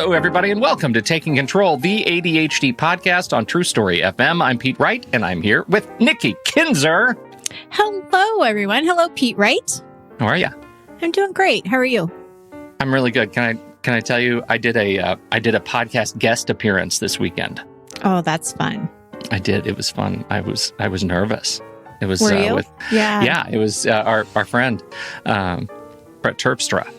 Hello, everybody, and welcome to Taking Control, the ADHD podcast on True Story FM. I'm Pete Wright, and I'm here with Nikki Kinzer. Hello, everyone. Hello, Pete Wright. How are you? I'm doing great. How are you? I'm really good. Can I tell you, I did a podcast guest appearance this weekend. Oh, that's fun. I did. It was fun. I was nervous. It was. Were you? Yeah. It was our friend Brett Terpstra.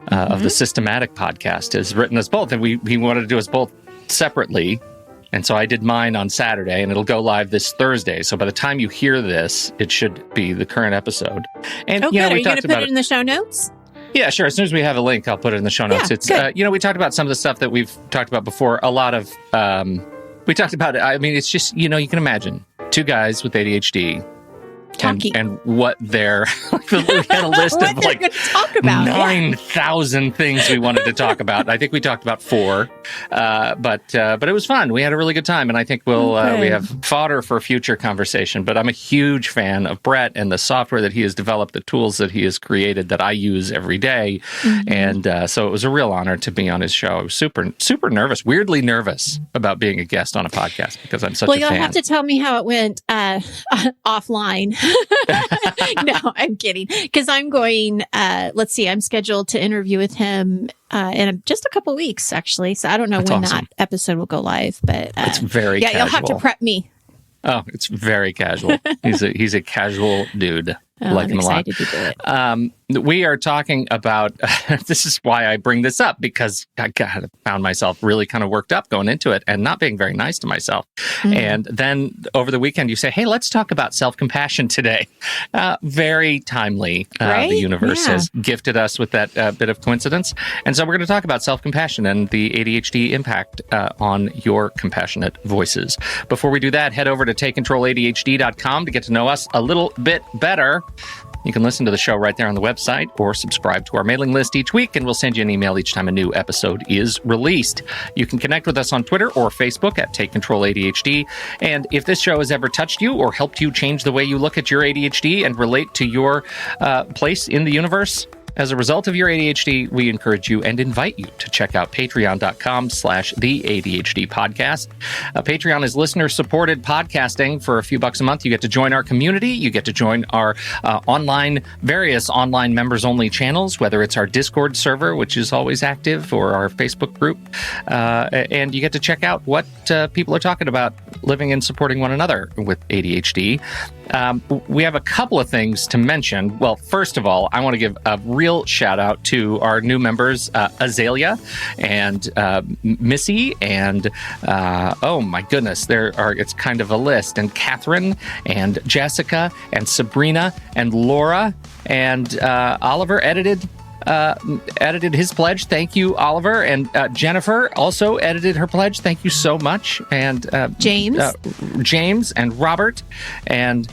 Of the Systematic podcast has written us both, and he wanted to do us both separately. And so I did mine on Saturday, and it'll go live this Thursday. So by the time you hear this, it should be the current episode. And good. Are you going to put it in the show notes? Yeah, sure. As soon as we have a link, I'll put it in the show notes. Yeah, it's we talked about some of the stuff that we've talked about before. A lot of we talked about it. I mean, it's just you can imagine two guys with ADHD. Talking. And what they're we had a list of like 9,000 things we wanted to talk about. I think we talked about 4, but it was fun. We had a really good time, and I think we have fodder for future conversation. But I'm a huge fan of Brett and the software that he has developed, the tools that he has created that I use every day, and so it was a real honor to be on his show. I was super nervous, weirdly nervous about being a guest on a podcast because I'm such a fan. Well, you'll have to tell me how it went offline. No, I'm kidding. Because I'm going, I'm scheduled to interview with him in just a couple weeks, actually. So I don't know when that episode will go live, but it's very casual. You'll have to prep me. Oh, it's very casual. He's a casual dude. Like him a lot. To do it. We are talking about, this is why I bring this up, because I found myself really kind of worked up going into it and not being very nice to myself. And then over the weekend, you say, hey, let's talk about self-compassion today. Very timely. Right? The universe has gifted us with that bit of coincidence. And so we're going to talk about self-compassion and the ADHD impact on your compassionate voices. Before we do that, head over to TakeControlADHD.com to get to know us a little bit better. You can listen to the show right there on the website or subscribe to our mailing list each week, and we'll send you an email each time a new episode is released. You can connect with us on Twitter or Facebook at Take Control ADHD. And if this show has ever touched you or helped you change the way you look at your ADHD and relate to your place in the universe, as a result of your ADHD, we encourage you and invite you to check out patreon.com/the ADHD podcast. Patreon is listener-supported podcasting. For a few bucks a month, you get to join our community. You get to join our various online members-only channels, whether it's our Discord server, which is always active, or our Facebook group. And you get to check out what people are talking about living and supporting one another with ADHD. We have a couple of things to mention. Well, first of all, I want to give a real shout out to our new members, Azalea and Missy, and oh my goodness, it's kind of a list, and Catherine and Jessica and Sabrina and Laura, and Oliver edited his pledge. Thank you, Oliver. And Jennifer also edited her pledge. Thank you so much. And James and Robert and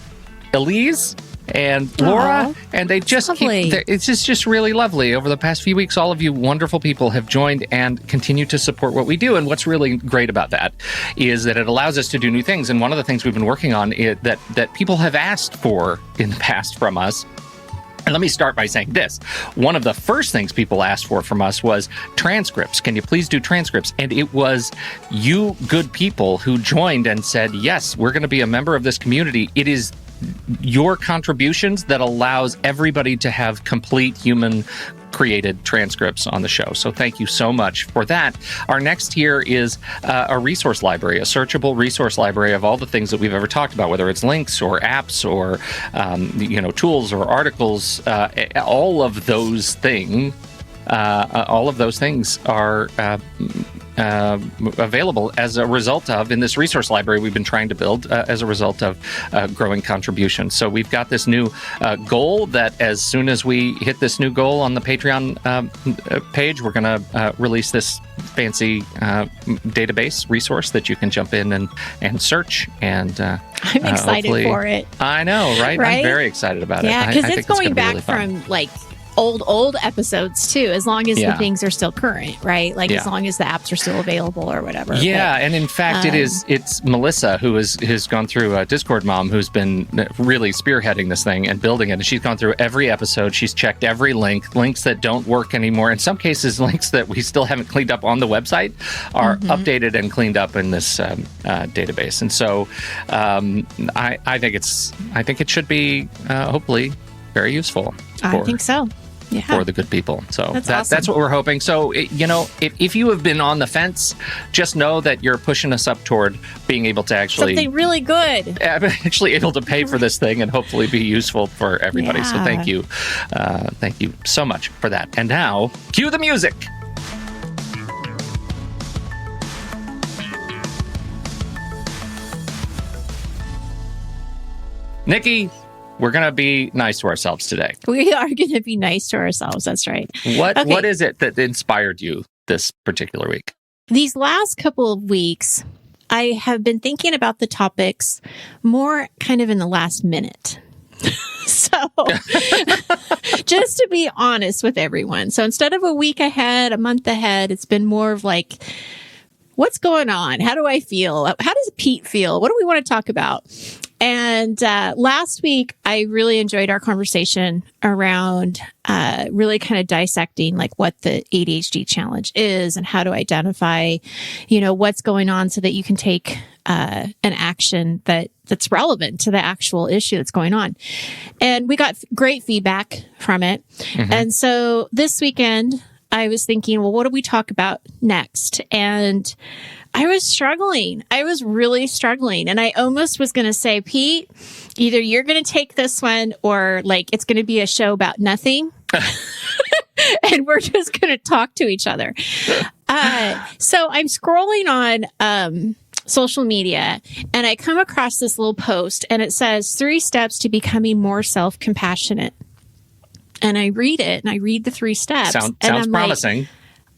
Elise and Laura. And they just it's just really lovely. Over the past few weeks, all of you wonderful people have joined and continue to support what we do. And what's really great about that is that it allows us to do new things. And one of the things we've been working on that people have asked for in the past from us. And let me start by saying this. One of the first things people asked for from us was transcripts. Can you please do transcripts? And it was you good people who joined and said, yes, we're going to be a member of this community. It is your contributions that allows everybody to have complete human created transcripts on the show. So thank you so much for that. Our next tier is a resource library, a searchable resource library of all the things that we've ever talked about, whether it's links or apps or tools or articles. All of those things are available as a result of, in this resource library we've been trying to build as a result of growing contributions. So we've got this new goal that as soon as we hit this new goal on the Patreon page, we're going to release this fancy database resource that you can jump in and search. And I'm excited for it. I know, right? I'm very excited about it. Yeah, because it's going gonna back really from like old episodes too, as long as the Yeah. things are still current, right? Like Yeah. as long as the apps are still available or whatever. Yeah, But, and in fact, it's Melissa who has gone through Discord Mom, who's been really spearheading this thing and building it. And she's gone through every episode. She's checked every links that don't work anymore. In some cases, links that we still haven't cleaned up on the website are updated and cleaned up in this database. And so, I think it should be hopefully very useful. I think so. Yeah. For the good people. So That's awesome. that's what we're hoping. So, if you have been on the fence, just know that you're pushing us up toward being able to actually Something really good. actually able to pay for this thing and hopefully be useful for everybody. So Yeah. thank you. Thank you so much for that. And now, cue the music. Nikki, we're going to be nice to ourselves today. We are going to be nice to ourselves. That's right. What is it that inspired you this particular week? These last couple of weeks, I have been thinking about the topics more kind of in the last minute. So just to be honest with everyone. So instead of a week ahead, a month ahead, it's been more of like, what's going on? How do I feel? How does Pete feel? What do we want to talk about? And last week, I really enjoyed our conversation around really kind of dissecting like what the ADHD challenge is and how to identify, what's going on so that you can take an action that's relevant to the actual issue that's going on. And we got great feedback from it. Mm-hmm. And so this weekend, I was thinking, well, what do we talk about next? And I was struggling. I was really struggling. And I almost was going to say, Pete, either you're going to take this one or like it's going to be a show about nothing. And we're just going to talk to each other. So I'm scrolling on social media and I come across this little post and it says 3 steps to becoming more self-compassionate. And I read it and I read the 3 steps. Sounds I'm promising.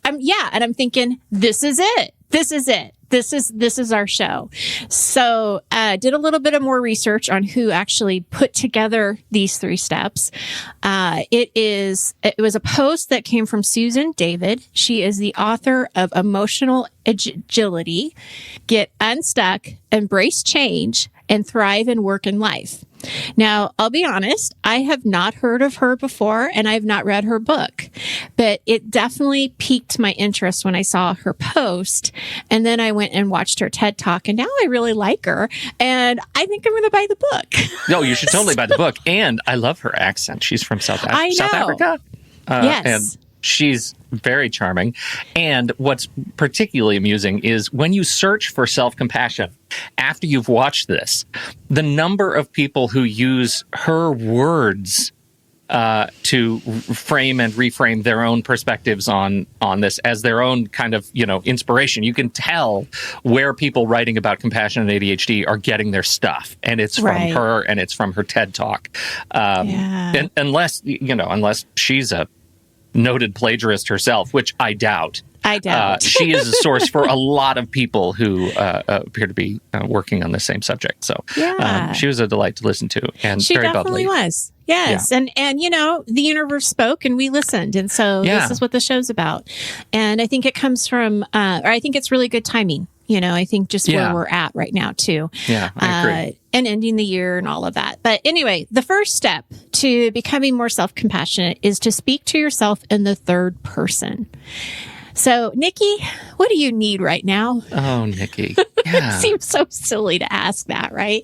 and I'm thinking, this is it. This is it. This is our show. So, did a little bit of more research on who actually put together these 3 steps. It was a post that came from Susan David. She is the author of Emotional Agility, Get Unstuck, Embrace Change, and Thrive in Work and Life. Now, I'll be honest, I have not heard of her before and I've not read her book, but it definitely piqued my interest when I saw her post. And then I went and watched her TED Talk and now I really like her and I think I'm going to buy the book. No, you should totally buy the book. And I love her accent. She's from South Africa. Yes. And she's very charming. And what's particularly amusing is when you search for self-compassion after you've watched this, the number of people who use her words to frame and reframe their own perspectives on this as their own kind of, inspiration. You can tell where people writing about compassion and ADHD are getting their stuff. And it's from her and it's from her TED Talk. And unless she's a noted plagiarist herself, which I doubt. She is a source for a lot of people who appear to be working on the same subject. So she was a delight to listen to and she very definitely bubbly. was. Yes. Yeah. And the universe spoke and we listened. And so this is what the show's about. And I think it comes from, or I think it's really good timing. I think just where we're at right now too. Yeah, I agree. And ending the year and all of that. But anyway, the first step to becoming more self-compassionate is to speak to yourself in the third person. So, Nikki, what do you need right now? Oh, Nikki. Yeah. It seems so silly to ask that, right?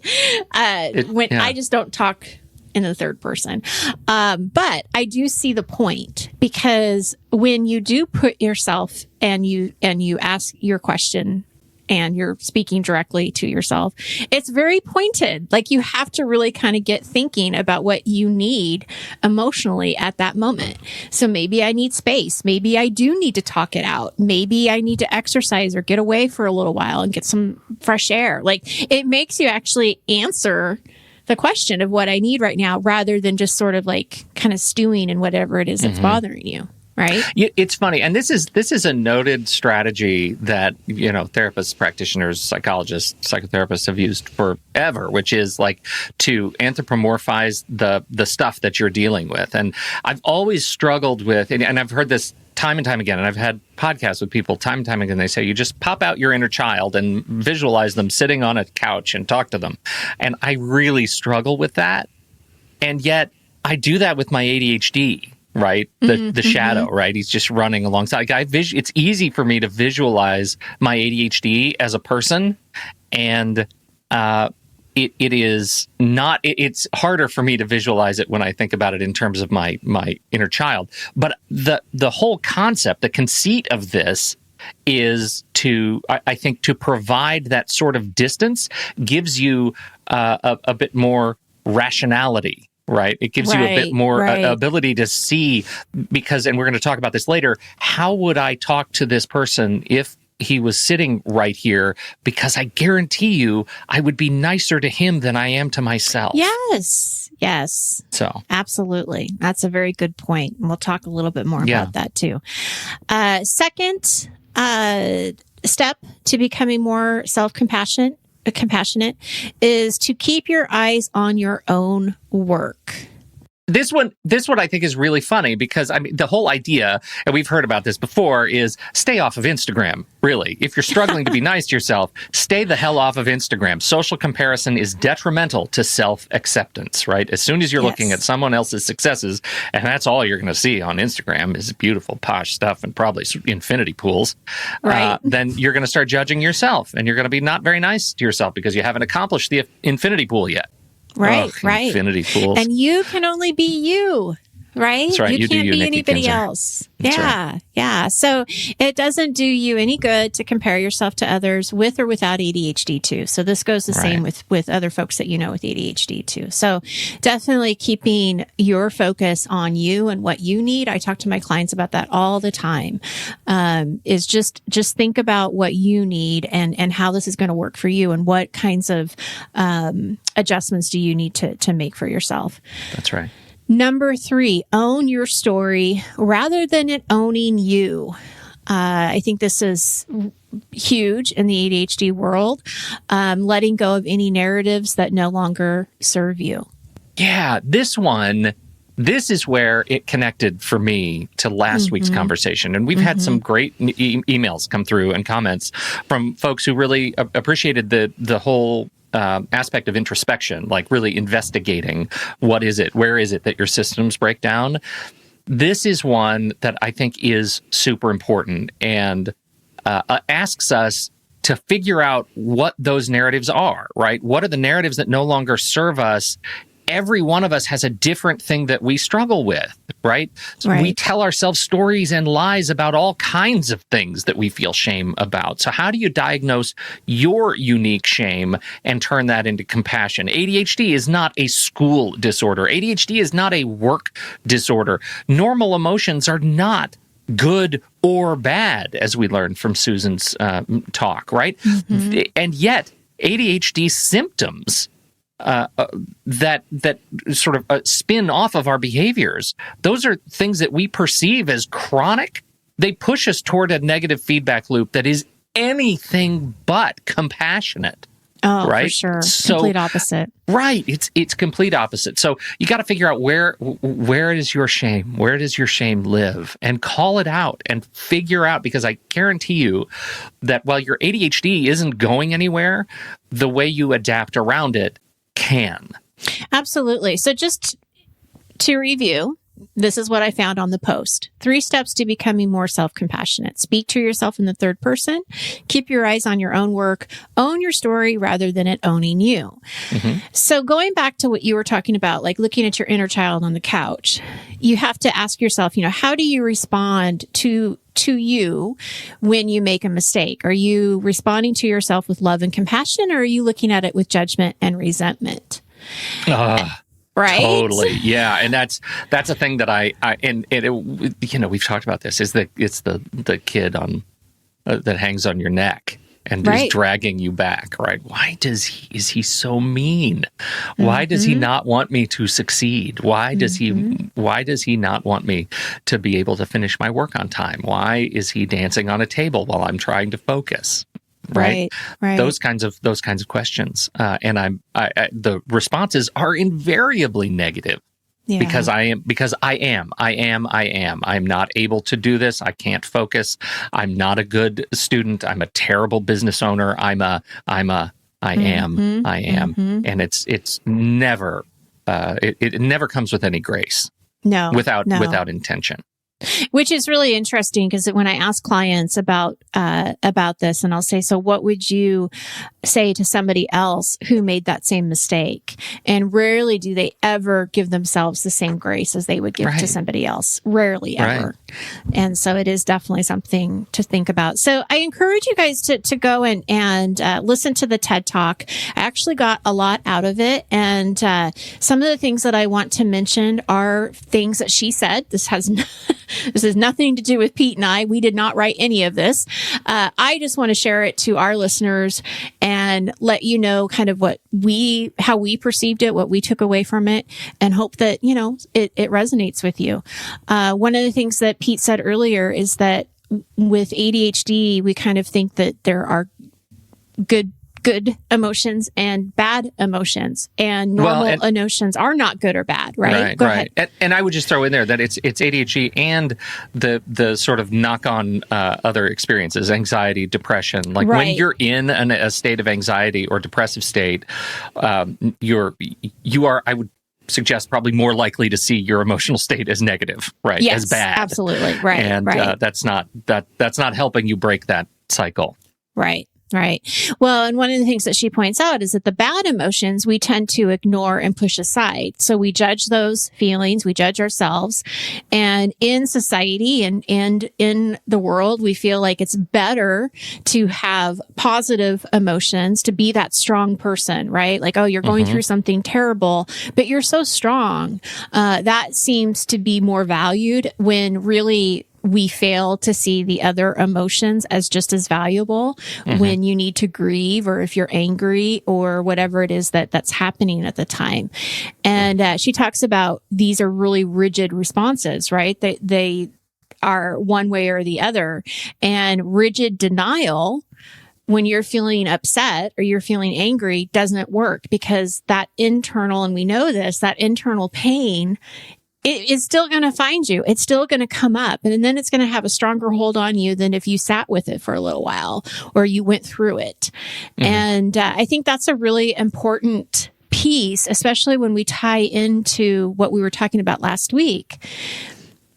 I just don't talk in the third person. But I do see the point because when you do put yourself and you ask your question and you're speaking directly to yourself, it's very pointed. Like you have to really kind of get thinking about what you need emotionally at that moment. So maybe I need space. Maybe I do need to talk it out. Maybe I need to exercise or get away for a little while and get some fresh air. Like it makes you actually answer the question of what I need right now rather than just sort of like kind of stewing in whatever it is that's bothering you. right? It's funny, and this is a noted strategy that therapists, practitioners, psychologists, psychotherapists have used forever, which is like to anthropomorphize the stuff that you're dealing with. And I've always struggled with, and I've heard this time and time again, and I've had podcasts with people time and time again. They say you just pop out your inner child and visualize them sitting on a couch and talk to them, and I really struggle with that, and yet I do that with my ADHD. Right? The shadow, right? He's just running alongside. It's easy for me to visualize my ADHD as a person, and it is not. It's harder for me to visualize it when I think about it in terms of my inner child. But the whole concept, the conceit of this is I think to provide that sort of distance gives you a bit more rationality. Right. It gives you a bit more ability to see, because, and we're going to talk about this later, how would I talk to this person if he was sitting right here? Because I guarantee you I would be nicer to him than I am to myself. Yes. So absolutely. That's a very good point. And we'll talk a little bit more about that too. Second step to becoming more self-compassionate is to keep your eyes on your own work. This one I think is really funny because, I mean, the whole idea, and we've heard about this before, is stay off of Instagram, really. If you're struggling to be nice to yourself, stay the hell off of Instagram. Social comparison is detrimental to self-acceptance, right? As soon as you're looking at someone else's successes, and that's all you're going to see on Instagram is beautiful, posh stuff and probably infinity pools, then you're going to start judging yourself, and you're going to be not very nice to yourself because you haven't accomplished the infinity pool yet. Right. Infinity pools. And you can only be you, right? That's right. You can't be anybody else. Yeah. So it doesn't do you any good to compare yourself to others with or without ADHD too. So this goes the same with other folks that you know with ADHD too. So definitely keeping your focus on you and what you need. I talk to my clients about that all the time. Is just think about what you need and how this is going to work for you and what kinds of adjustments do you need to make for yourself. That's right. Number 3, own your story rather than it owning you. I think this is huge in the ADHD world, letting go of any narratives that no longer serve you. Yeah, this is where it connected for me to last week's conversation. And we've had some great emails come through and comments from folks who really appreciated the whole aspect of introspection, like really investigating what is it, where is it that your systems break down. This is one that I think is super important and asks us to figure out what those narratives are, right? What are the narratives that no longer serve us? Every one of us has a different thing that we struggle with, right? So we tell ourselves stories and lies about all kinds of things that we feel shame about. So how do you diagnose your unique shame and turn that into compassion? ADHD is not a school disorder. ADHD is not a work disorder. Normal emotions are not good or bad, as we learned from Susan's talk, right? And yet, ADHD symptoms that sort of spin off of our behaviors, those are things that we perceive as chronic. They push us toward a negative feedback loop that is anything but compassionate. Oh, right? For sure. Complete opposite. Right. It's complete opposite. So you got to figure out where is your shame? Where does your shame live? And call it out and figure out, because I guarantee you that while your ADHD isn't going anywhere, the way you adapt around it can. Absolutely. So just to review, this is what I found on the post. 3 steps to becoming more self-compassionate. Speak to yourself in the third person. Keep your eyes on your own work. Own your story rather than it owning you. So going back to what you were talking about, like looking at your inner child on the couch, you have to ask yourself, how do you respond to you when you make a mistake? Are you responding to yourself with love and compassion, or are you looking at it with judgment and resentment? Right? Totally. Yeah. And that's a thing that we've talked about this, is that it's the kid on that hangs on your neck. and is dragging you back, right? Why is he so mean? Why does he not want me to succeed? Why does he not want me to be able to finish my work on time? Why is he dancing on a table while I'm trying to focus? Right. Those kinds of questions. And the responses are invariably negative. Yeah. Because I am not able to do this. I can't focus. I'm not a good student. I'm a terrible business owner. I am. And it's never, it never comes with any grace. No. Without intention. Which is really interesting because when I ask clients about this, and I'll say, so what would you say to somebody else who made that same mistake? And rarely do they ever give themselves the same grace as they would give to somebody else. Rarely ever. And so it is definitely something to think about. So I encourage you guys to go and listen to the TED Talk. I actually got a lot out of it. And some of the things that I want to mention are things that she said. This has nothing to do with Pete and I. We did not write any of this. I just want to share it to our listeners and let you know kind of how we perceived it, what we took away from it, and hope that, it resonates with you. One of the things that Pete said earlier is that with ADHD, we kind of think that there are good emotions and bad emotions, and normal emotions are not good or bad, right? Go ahead. And I would just throw in there that it's ADHD and the sort of knock-on other experiences, anxiety, depression. Like when you're in a state of anxiety or depressive state, you are, I would suggest, probably more likely to see your emotional state as negative, right? Yes, as bad. Absolutely. Right. And that's not helping you break that cycle. Right. Well, and one of the things that she points out is that the bad emotions we tend to ignore and push aside. So we judge those feelings, we judge ourselves. And in society and in the world, we feel like it's better to have positive emotions, to be that strong person, right? Like, oh, you're going through something terrible, but you're so strong. That seems to be more valued when really we fail to see the other emotions as just as valuable when you need to grieve, or if you're angry, or whatever it is that's happening at the time. And she talks about these are really rigid responses, right? They are one way or the other. And rigid denial, when you're feeling upset or you're feeling angry, doesn't work, because that internal, and we know this, that internal pain, it is still going to find you. It's still going to come up, and then it's going to have a stronger hold on you than if you sat with it for a little while or you went through it. And I think that's a really important piece, especially when we tie into what we were talking about last week.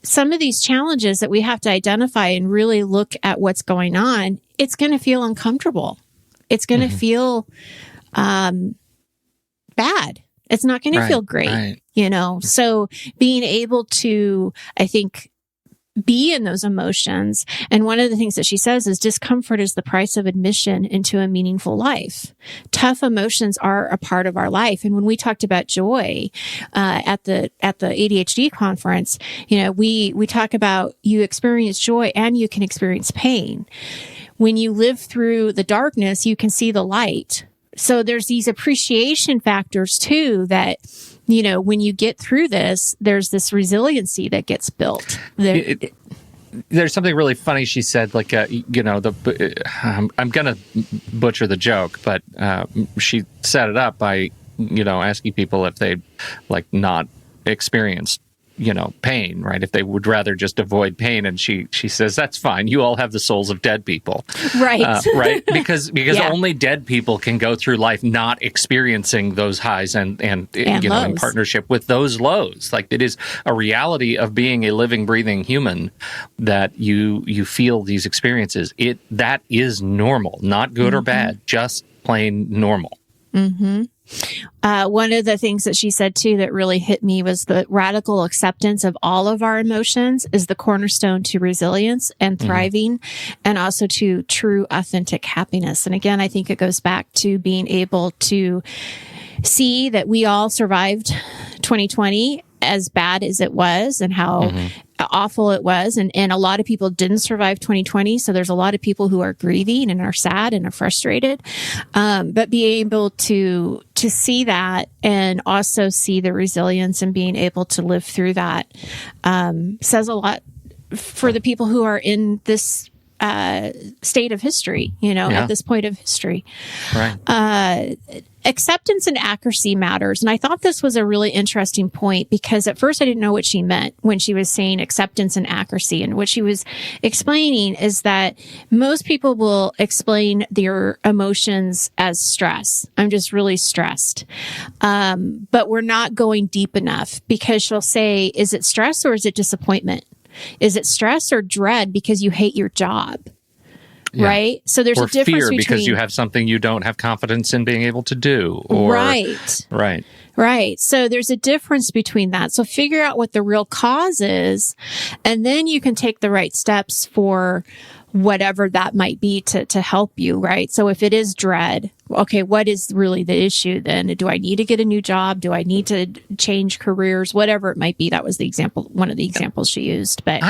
Some of these challenges that we have to identify and really look at what's going on, it's going to feel uncomfortable. It's going to feel bad. It's not going to feel great, So being able to, I think, be in those emotions. And one of the things that she says is discomfort is the price of admission into a meaningful life. Tough emotions are a part of our life. And when we talked about joy at the ADHD conference, we talk about you experience joy and you can experience pain. When you live through the darkness, you can see the light. So there's these appreciation factors too that, when you get through this, there's this resiliency that gets built. There's something really funny she said, like, I'm going to butcher the joke, but she set it up by, asking people if they not experienced pain, right? If they would rather just avoid pain. And she says, that's fine. You all have the souls of dead people. Right. Right. Because only dead people can go through life not experiencing those highs and lows, in partnership with those lows. Like, it is a reality of being a living, breathing human that you feel these experiences. That is normal, not good or bad, just plain normal. One of the things that she said too that really hit me was the radical acceptance of all of our emotions is the cornerstone to resilience and thriving, and also to true, authentic happiness. And again, I think it goes back to being able to see that we all survived 2020 as bad as it was, and how awful it was. And a lot of people didn't survive 2020. So there's a lot of people who are grieving and are sad and are frustrated. But being able to see that and also see the resilience and being able to live through that says a lot for the people who are in this state of history, at this point of history. Right. Acceptance and accuracy matters. And I thought this was a really interesting point because at first I didn't know what she meant when she was saying acceptance and accuracy. And what she was explaining is that most people will explain their emotions as stress. I'm just really stressed. But we're not going deep enough because she'll say, is it stress or is it disappointment? Is it stress or dread because you hate your job? Yeah. Right? So there's or a difference fear between because you have something you don't have confidence in being able to do. Or, Right. So there's a difference between that. So figure out what the real cause is, and then you can take the right steps for whatever that might be to help you, right? So if it is dread, okay, what is really the issue then? Do I need to get a new job? Do I need to change careers? Whatever it might be. That was the example, one of the examples she used. But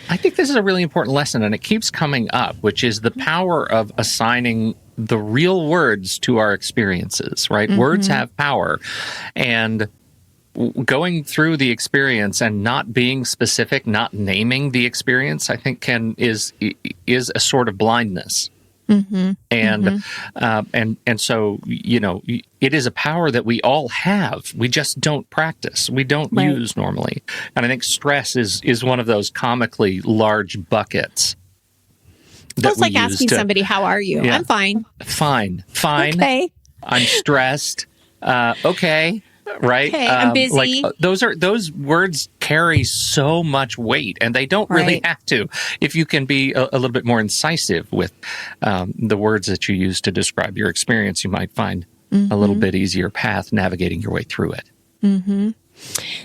I think this is a really important lesson, and it keeps coming up, which is the power of assigning the real words to our experiences, right? Mm-hmm. Words have power. And going through the experience and not being specific, not naming the experience, I think is a sort of blindness. Mm-hmm. And so, it is a power that we all have. We just don't practice. We don't use normally. And I think stress is one of those comically large buckets. It's like asking somebody, how are you? Yeah. I'm fine. Fine. Okay. I'm stressed. Okay. Right? Okay, I'm busy. Those words carry so much weight, and they don't really have to. If you can be a little bit more incisive with the words that you use to describe your experience, you might find a little bit easier path navigating your way through it. Mm-hmm.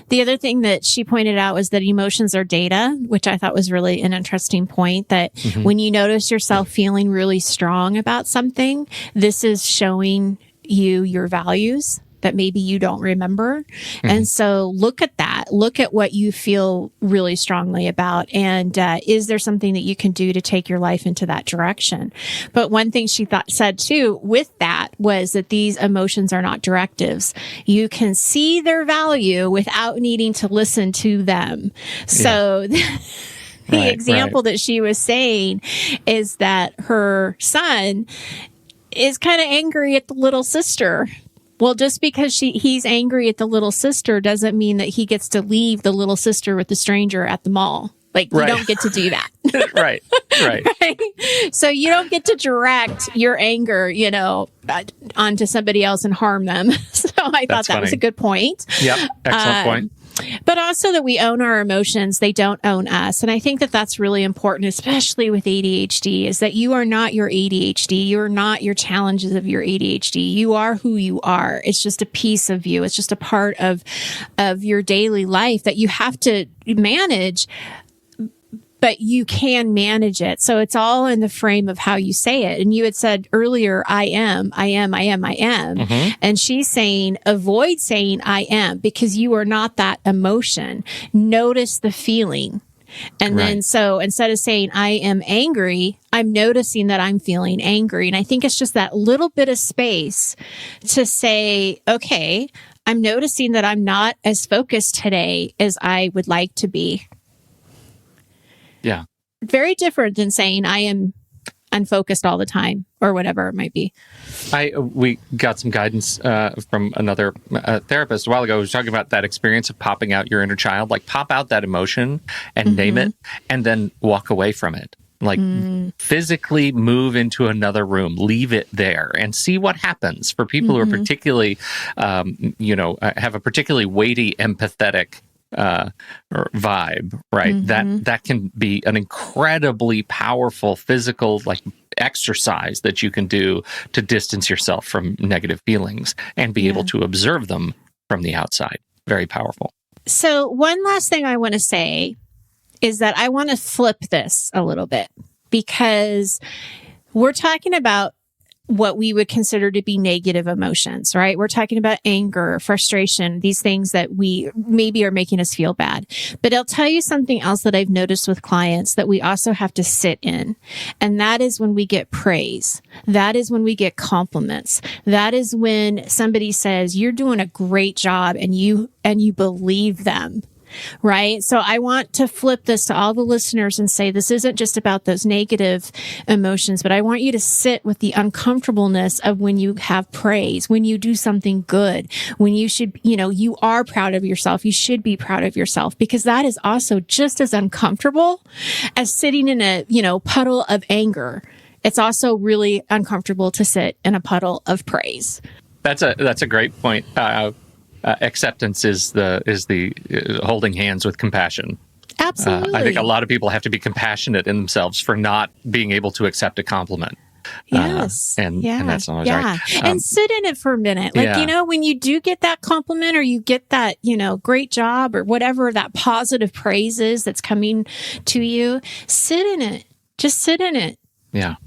The other thing that she pointed out was that emotions are data, which I thought was really an interesting point, that when you notice yourself feeling really strong about something, this is showing you your values that maybe you don't remember. Mm-hmm. And so look at that. Look at what you feel really strongly about. And is there something that you can do to take your life into that direction? But one thing she said too with that was that these emotions are not directives. You can see their value without needing to listen to them. So the example that she was saying is that her son is kind of angry at the little sister. Well, just because he's angry at the little sister doesn't mean that he gets to leave the little sister with the stranger at the mall. Like, you don't get to do that. Right. So you don't get to direct your anger, onto somebody else and harm them. So I thought that was a good point. Yep. Excellent point. But also that we own our emotions. They don't own us. And I think that that's really important, especially with ADHD, is that you are not your ADHD. You're not your challenges of your ADHD. You are who you are. It's just a piece of you. It's just a part of your daily life that you have to manage, but you can manage it. So it's all in the frame of how you say it. And you had said earlier, I am. Mm-hmm. And she's saying, avoid saying I am, because you are not that emotion. Notice the feeling. And then, so instead of saying I am angry, I'm noticing that I'm feeling angry. And I think it's just that little bit of space to say, okay, I'm noticing that I'm not as focused today as I would like to be. Yeah. Very different than saying I am unfocused all the time or whatever it might be. We got some guidance from another therapist a while ago who was talking about that experience of popping out your inner child. Like, pop out that emotion and name it, and then walk away from it. Like, physically move into another room, leave it there, and see what happens. For people who are particularly, have a particularly weighty, empathetic or vibe, right? That can be an incredibly powerful physical exercise that you can do to distance yourself from negative feelings and be able to observe them from the outside. Very powerful. So one last thing I want to say is that I want to flip this a little bit, because we're talking about what we would consider to be negative emotions, right? We're talking about anger, frustration, these things that we maybe are making us feel bad. But I'll tell you something else that I've noticed with clients that we also have to sit in. And that is when we get praise. That is when we get compliments. That is when somebody says, you're doing a great job, and you believe them. Right? So I want to flip this to all the listeners and say, this isn't just about those negative emotions, but I want you to sit with the uncomfortableness of when you have praise, when you do something good, when you should, you are proud of yourself. You should be proud of yourself, because that is also just as uncomfortable as sitting in a, puddle of anger. It's also really uncomfortable to sit in a puddle of praise. That's a great point. Acceptance is the holding hands with compassion. Absolutely. I think a lot of people have to be compassionate in themselves for not being able to accept a compliment. Yes. And that's not right. And sit in it for a minute. When you do get that compliment, or you get that, great job, or whatever that positive praise is that's coming to you, sit in it. Just sit in it. Yeah.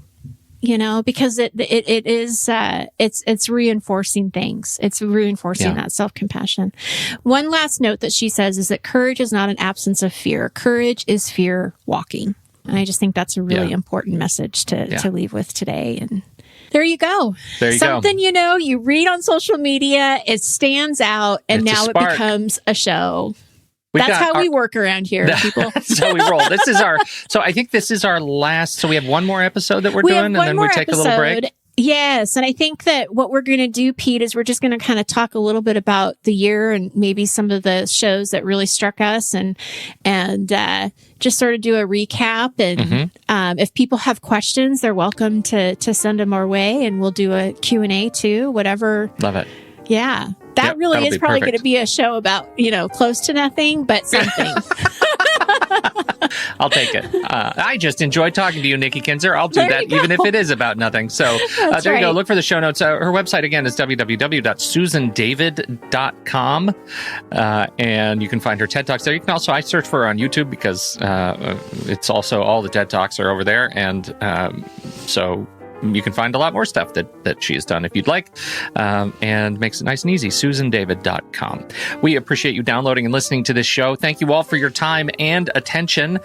Because it is, it's reinforcing things. It's reinforcing that self-compassion. One last note that she says is that courage is not an absence of fear. Courage is fear walking. And I just think that's a really important message to leave with today. And there you go. Something, you read on social media, it stands out, and it's now it becomes a show. That's how we work around here, people. That's how we roll. So I think this is our last. So we have one more episode that we're doing, and then we take a little break. Yes. And I think that what we're going to do, Pete, is we're just going to kind of talk a little bit about the year and maybe some of the shows that really struck us, and just sort of do a recap. And if people have questions, they're welcome to send them our way, and we'll do a Q&A too, whatever. Love it. Yeah. That really is probably going to be a show about, close to nothing, but something. I'll take it. I just enjoyed talking to you, Nikki Kinzer. I'll do that even if it is about nothing. So there you go. Look for the show notes. Her website, again, is www.susandavid.com. And you can find her TED Talks there. You can also, I search for her on YouTube, because it's also all the TED Talks are over there. And so you can find a lot more stuff that she has done if you'd like, and makes it nice and easy. SusanDavid.com. We appreciate you downloading and listening to this show. Thank you all for your time and attention.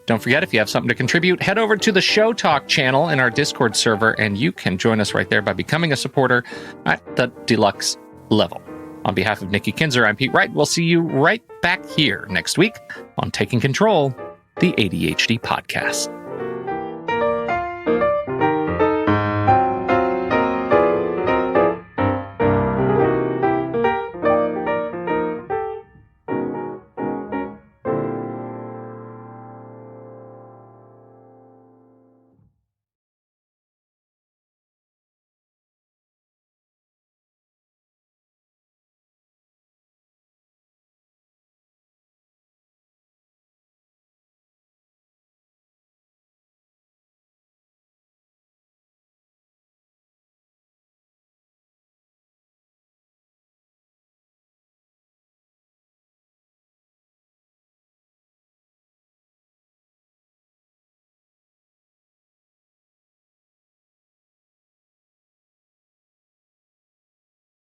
Don't forget, if you have something to contribute, head over to the Show Talk channel in our Discord server, and you can join us right there by becoming a supporter at the deluxe level. On behalf of Nikki Kinzer, I'm Pete Wright. We'll see you right back here next week on Taking Control, the ADHD podcast.